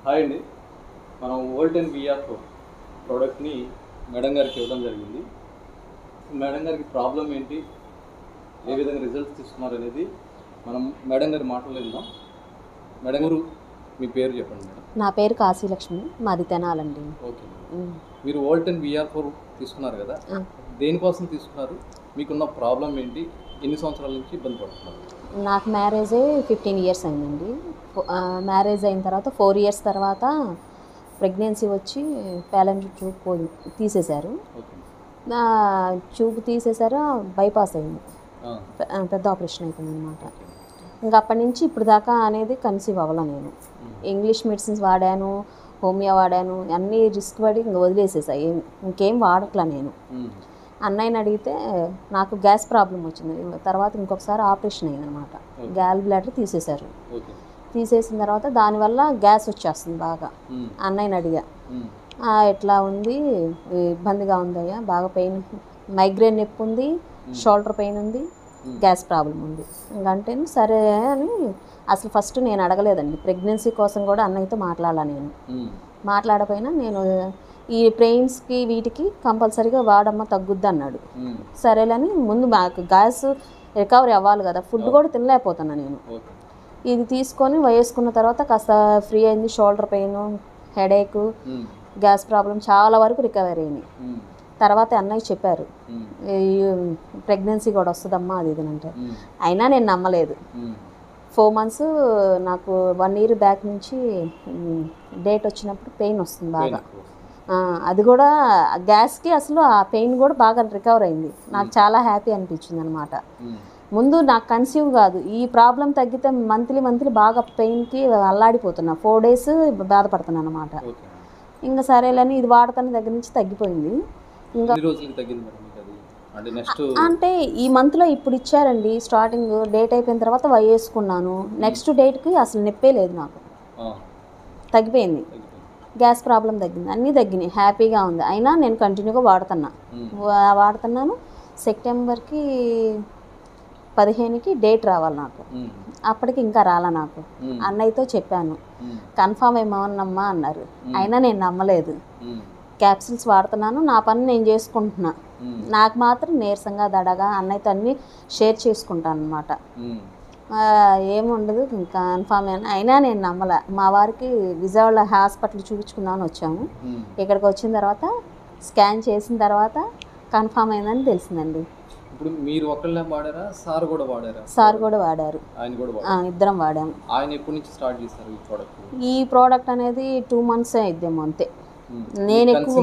Hi అండి. మనం వోల్టెన్ VR ప్రోడక్ట్ని మేడం గారికి ఇవ్వడం జరిగింది. మేడం గారికి ప్రాబ్లం ఏంటి, ఏ విధంగా రిజల్ట్స్ తీసుకున్నారు అనేది మనం మేడం గారి మాటలు విందాం. మేడం గారు మీ పేరు చెప్పండి మేడం. నా పేరు కాశీలక్ష్మి, మాది తెనాలండి. ఓకే, మీరు వోల్టెన్ విఆర్ తీసుకున్నారు కదా, దేనికోసం తీసుకున్నారు, మీకున్న ప్రాబ్లం ఏంటి, ఎన్ని సంవత్సరాల నుంచి ఇబ్బంది పడుతున్నారు? నాకు మ్యారేజ్ 15 ఇయర్స్ అయిందండి. మ్యారేజ్ అయిన తర్వాత 4 ఇయర్స్ తర్వాత ప్రెగ్నెన్సీ వచ్చి ప్యాలెంట్ ట్యూబ్ తీసేశారు. ట్యూబ్ తీసేశారు, బైపాస్ అయింది, పెద్ద ఆపరేషన్ అయిపోయింది అనమాట. ఇంకా అప్పటి నుంచి ఇప్పుడు దాకా అనేది కన్సీవ్ అవ్వాల. నేను ఇంగ్లీష్ మెడిసిన్స్ వాడాను, హోమియో వాడాను, అన్నీ రిస్క్ పడి ఇంకా వదిలేసేసాయి, ఇంకేం వాడట్లా నేను. అన్నయ్యని అడిగితే నాకు గ్యాస్ ప్రాబ్లం వచ్చింది, తర్వాత ఇంకొకసారి ఆపరేషన్ అయింది అనమాట. గ్యాల్ బ్లాడర్ తీసేశారు. తీసేసిన తర్వాత దానివల్ల గ్యాస్ వచ్చేస్తుంది బాగా. అన్నయ్యని అడిగా, ఎట్లా ఉంది, ఇబ్బందిగా ఉందయ్యా, బాగా పెయిన్, మైగ్రేన్ నొప్పి ఉంది, షోల్డర్ పెయిన్ ఉంది, గ్యాస్ ప్రాబ్లం ఉంది. ఇంకంటే సరే అని అసలు ఫస్ట్ నేను అడగలేదండి. ప్రెగ్నెన్సీ కోసం కూడా అన్నయ్యతో మాట్లాడాల. నేను మాట్లాడపోయినా నేను ఈ పెయిన్స్కి వీటికి కంపల్సరీగా వాడమ్మ తగ్గుద్ది అన్నాడు. సరేలని ముందు మాకు గ్యాస్ రికవరీ అవ్వాలి కదా, ఫుడ్ కూడా తినలేకపోతున్నా నేను. ఇది తీసుకొని వేసుకున్న తర్వాత కాస్త ఫ్రీ అయింది. Shoulder pain, headache, gas problem చాలా వరకు రికవరీ అయినాయి. తర్వాత అన్నయ్య చెప్పారు, ప్రెగ్నెన్సీ కూడా వస్తుందమ్మా అది ఇది అంటే. అయినా నేను నమ్మలేదు. 4 మంత్స్ నాకు 1 ఇయర్ బ్యాక్ నుంచి డేట్ వచ్చినప్పుడు పెయిన్ వస్తుంది బాగా. అది కూడా గ్యాస్కి అసలు ఆ పెయిన్ కూడా బాగా రికవర్ అయింది. నాకు చాలా హ్యాపీ అనిపించింది అనమాట. ముందు నాకు కన్సీవ్ కాదు, ఈ ప్రాబ్లం తగ్గితే మంత్లీ బాగా పెయిన్కి అల్లాడిపోతున్నా, 4 డేస్ బాధపడుతున్నాను అనమాట. ఇంకా సరేలని ఇది వాడతాను, దగ్గర నుంచి తగ్గిపోయింది. ఇంకా అంటే ఈ మంత్లో ఇప్పుడు ఇచ్చారండి, స్టార్టింగ్ డేట్ అయిపోయిన తర్వాత వేసుకున్నాను. నెక్స్ట్ డేట్కి అసలు నొప్పే లేదు నాకు, తగ్గిపోయింది. గ్యాస్ ప్రాబ్లం తగ్గింది, అన్నీ తగ్గినాయి, హ్యాపీగా ఉంది. అయినా నేను కంటిన్యూగా వాడుతున్నాను. సెప్టెంబర్కి 15కి డేట్ రావాలి నాకు, అప్పటికి ఇంకా రాలా నాకు. అన్నయ్యతో చెప్పాను, కన్ఫామ్ ఏమన్నమ్మా అన్నారు. అయినా నేను నమ్మలేదు. క్యాప్సిల్స్ వాడుతున్నాను, నా పని నేను చేసుకుంటున్నా. నాకు మాత్రం నీరసంగా దడగా అన్నయ్యతో అన్నీ షేర్ చేసుకుంటాను అనమాట. ఏముండదు, కన్ఫామ్ అయినా నేను నమ్మల. మా వారికి విజయవాడ హాస్పిటల్ చూపించుకుందామని వచ్చాము. ఇక్కడికి వచ్చిన తర్వాత స్కాన్ చేసిన తర్వాత కన్ఫామ్ అయిందని తెలిసిందండి. ఇప్పుడు మీరు ఒకళ్ళే వాడారా, సార్ కూడా వాడారా? సార్ కూడా వాడారు, ఇద్దరం వాడాము. ఆయన ఎప్పటి నుంచి స్టార్ట్ చేశారు ఈ ప్రోడక్ట్? ఈ ప్రోడక్ట్ అనేది 2 మంత్స్ అయిద్దేమో అంతే. నేను ఎక్కువ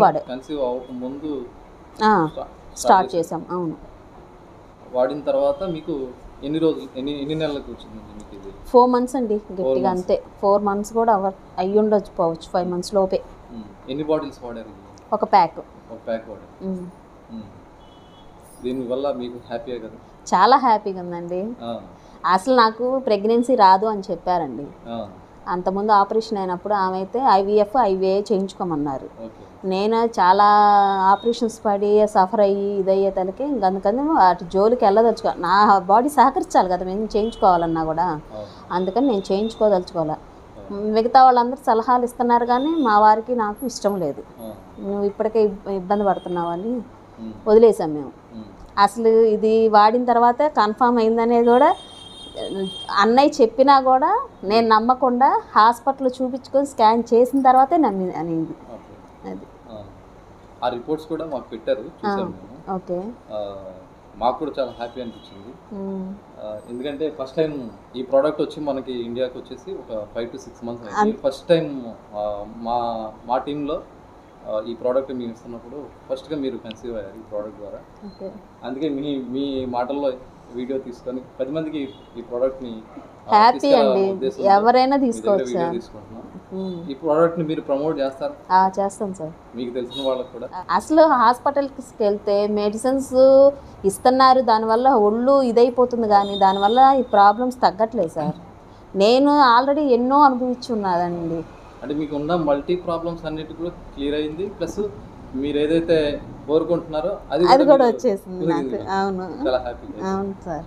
ముందు స్టార్ట్ చేసాం. అవును, వాడిన తర్వాత మీకు ఎన్ని రోజులు, ఎన్ని నెలలకు వచ్చింది మీకు ఇది? 4 మంత్స్ అండి, గట్టిగా అంతే. 4 మంత్స్ కూడా అయ్యి ఉండొచ్చు, 5 మంత్స్ లోపే. ఎన్ని బాటిల్స్ వాడారు? ఒక ప్యాక్ వాడారు. దీనివల్ల మీకు హ్యాపీయే కదా? చాలా హ్యాపీగా ఉందండి. అసలు నాకు ప్రెగ్నెన్సీ రాదు అని చెప్పారండి. అంతకుముందు ఆపరేషన్ అయినప్పుడు ఆమె అయితే IVA చేయించుకోమన్నారు. నేను చాలా ఆపరేషన్స్ పడి సఫర్ అయ్యి ఇదయ్యే తనకి అందుకని వాటి జోలికి వెళ్ళదలుచుకో, నా బాడీ సహకరించాలి కదా మేము చేయించుకోవాలన్నా కూడా. అందుకని నేను చేయించుకోదలుచుకోవాలి. మిగతా వాళ్ళందరూ సలహాలు ఇస్తున్నారు కానీ మా వారికి నాకు ఇష్టం లేదు. నువ్వు ఇప్పటికే ఇబ్బంది పడుతున్నావని వదిలేసాం మేము. అసలు ఇది వాడిన తర్వాత కన్ఫామ్ అయిందనేది కూడా అన్నయ్య చెప్పినా కూడా నేను నమ్మకుండా హాస్పిటల్లో చూపించుకొని స్కాన్ చేసిన తర్వాతే అనేది. అది ఆ రిపోర్ట్స్ కూడా మాకు పెట్టారు, చూసాము. ఓకే, మాకు కూడా చాలా హ్యాపీ అనిపించింది. ఎందుకంటే ఫస్ట్ టైం ఈ ప్రోడక్ట్ వచ్చి మనకి ఇండియాకి వచ్చేసి ఒక 5 to 6 months అయింది. ఫస్ట్ టైం మా టీంలో ఈ ప్రోడక్ట్ మేము ఇస్తున్నప్పుడు ఫస్ట్గా మీరు కన్సీవ్ అయ్యారు ఈ ప్రోడక్ట్ ద్వారా. అందుకే మీ మాటల్లో వీడియో తీసుకొని 10 మందికి ఈ ప్రోడక్ట్ని హ్యాపీ అండి, ఎవరైనా తీసుకోవచ్చు. ఈ ప్రోడక్ట్ ని మీరు ప్రమోట్ చేస్తారు? చేస్తాం సార్, మీకు తెలిసిన వాళ్ళకి కూడా. అసలు హాస్పిటల్కి వెళ్తే మెడిసిన్స్ ఇస్తున్నారు, దానివల్ల ఒళ్ళు ఇదైపోతుంది కానీ దానివల్ల ఈ ప్రాబ్లమ్స్ తగ్గట్లేదు సార్. నేను ఆల్రెడీ ఎన్నో అనుభవించి ఉన్నానండి. అంటే మీకు ఉన్న మల్టీ ప్రాబ్లమ్స్ అన్నిటి కూడా క్లియర్ అయింది, ప్లస్ మీరు ఏదైతే కోరుకుంటున్నారో అది కూడా వచ్చేసింది నాకు. అవును, చాలా హ్యాపీ. అవును సార్.